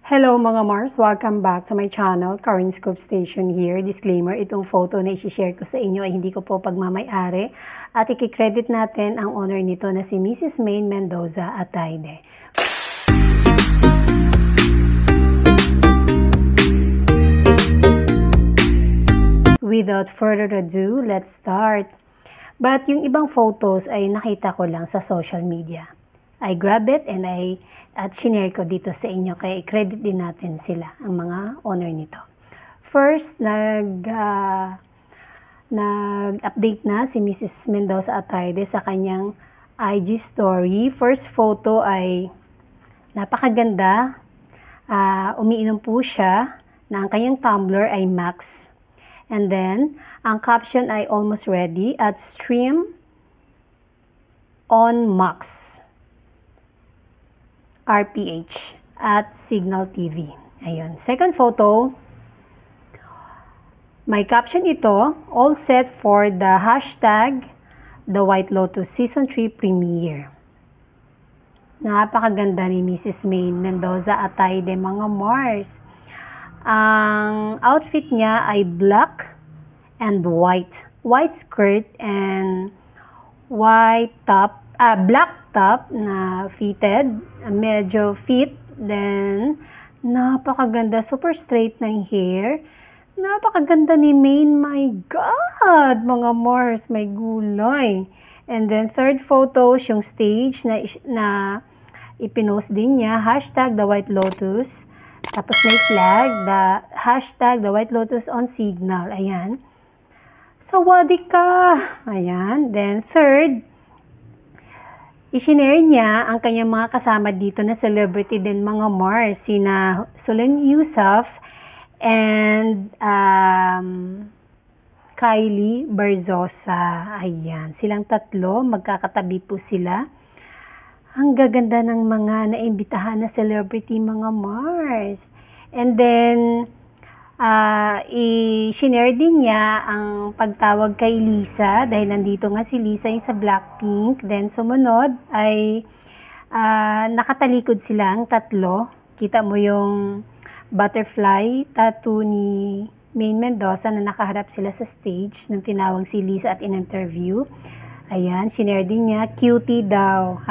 Hello mga Mars! Welcome back to my channel, Karin Scoop Station here. Disclaimer, itong photo na isi-share ko sa inyo ay hindi ko po pagmamay-ari at ikikredit natin ang owner nito na si Mrs. Maine Mendoza Atayde. Without further ado, let's start. But yung ibang photos ay nakita ko lang sa social media. I grab it and shinare ko dito sa inyo kaya i-credit din natin sila, ang mga owner nito. First, nag-update na si Mrs. Mendoza Atayde sa kanyang IG story. First photo ay napakaganda. Umiinom po siya na ang kanyang tumbler ay Max. And then, ang caption ay almost ready at stream on Max. RPH at Signal TV. Ayun. Second photo, may caption ito, all set for the hashtag The White Lotus Season 3 premiere. Napakaganda ni Mrs. Maine Mendoza Atayde, mga Mars. Ang outfit niya ay black and white. White skirt and white top, black top na fitted, medyo fit, then napakaganda, super straight ng hair. Napakaganda ni Maine, my God! Mga Mars, may gulay. And then third photo, yung stage na ipinost din niya, hashtag The White Lotus. Tapos may flag, the hashtag The White Lotus on Signal. Ayan. Sawadi ka! Ayan. Then third, i-share niya ang kanyang mga kasama dito na celebrity din, mga Mars, sina Solen Yusuf and Kylie Berzosa. Ayan, silang tatlo, magkakatabi po sila. Ang gaganda ng mga naimbitahan na celebrity, mga Mars. And then, i-share din niya ang pagtawag kay Lisa dahil nandito nga si Lisa yung sa Blackpink. Then sumunod ay nakatalikod sila ang tatlo. Kita mo yung butterfly tattoo ni Maine Mendoza na nakaharap sila sa stage nung tinawag si Lisa at in-interview. Ayan, shinare din niya, cutie daw.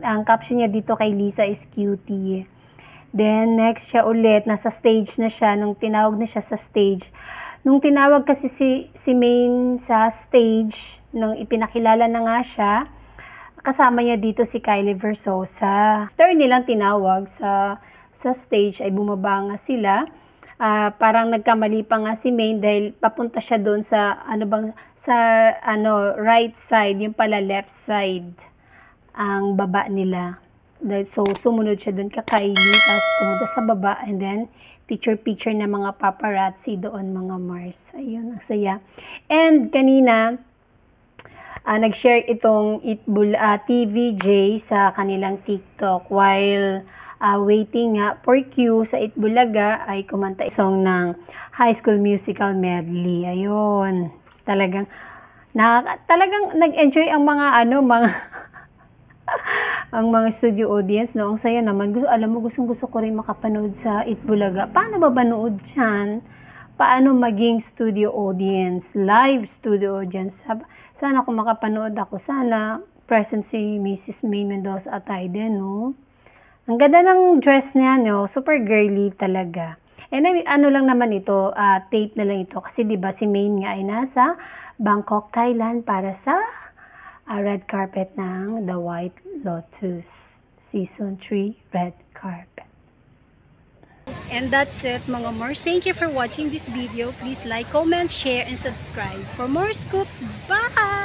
Ang caption niya dito kay Lisa is cutie. Then, next siya ulit, nasa stage na siya, nung tinawag na siya sa stage. Nung tinawag kasi si Maine sa stage, nung ipinakilala na nga siya, kasama niya dito si Kylie Verzosa. After nilang tinawag sa stage, ay bumaba nga sila. Parang nagkamali pa nga si Maine dahil papunta siya doon sa, right side, yung pala left side, ang baba nila. So, sumunod siya doon kay Kylie, tapos pumunta sa baba, and then, picture-picture na mga paparazzi doon, mga Mars. Ayun, ang saya. And, kanina, nag-share itong TVJ sa kanilang TikTok, while waiting nga for Q sa Itbulaga, ay kumanta isang ng High School Musical medley. Ayun, talagang nag-enjoy ang mga ang mga studio audience, no? Ang saya naman. Alam mo, gustong-gusto ko rin makapanood sa Itbulaga. Paano ba banood dyan? Paano maging studio audience? Live studio audience. Sana kung makapanood ako, sana present si Mrs. Maine Mendoza Atayde, no? Ang ganda ng dress niya, no? Super girly talaga. And ano lang naman ito, tape na lang ito. Kasi diba si Maine nga ay nasa Bangkok, Thailand para sa red carpet ng The White Lotus Season 3 red carpet. And that's it, mga Mars. Thank you for watching this video. Please like, comment, share, and subscribe for more scoops. Bye!